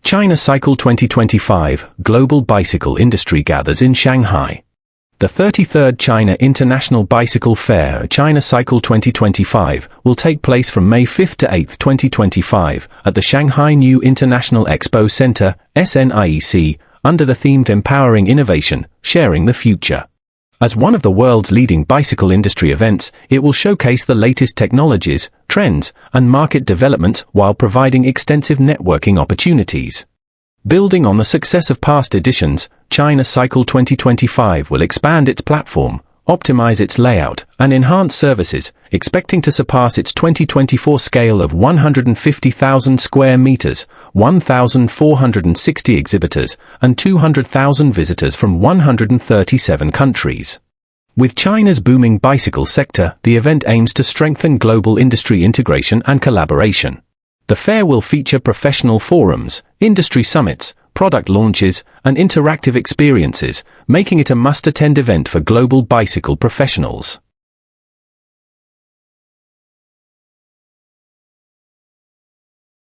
China Cycle 2025, Global Bicycle Industry gathers in Shanghai. The 33rd China International Bicycle Fair, China Cycle 2025, will take place from May 5 to 8, 2025, at the Shanghai New International Expo Center, SNIEC, under the theme Empowering Innovation, Sharing the Future. As one of the world's leading bicycle industry events, it will showcase the latest technologies, trends, and market developments while providing extensive networking opportunities. Building on the success of past editions, China Cycle 2025 will expand its platform, optimize its layout, and enhance services, expecting to surpass its 2024 scale of 150,000 square meters, 1,460 exhibitors, and 200,000 visitors from 137 countries. With China's booming bicycle sector, the event aims to strengthen global industry integration and collaboration. The fair will feature professional forums, industry summits, product launches, and interactive experiences, making it a must-attend event for global bicycle professionals.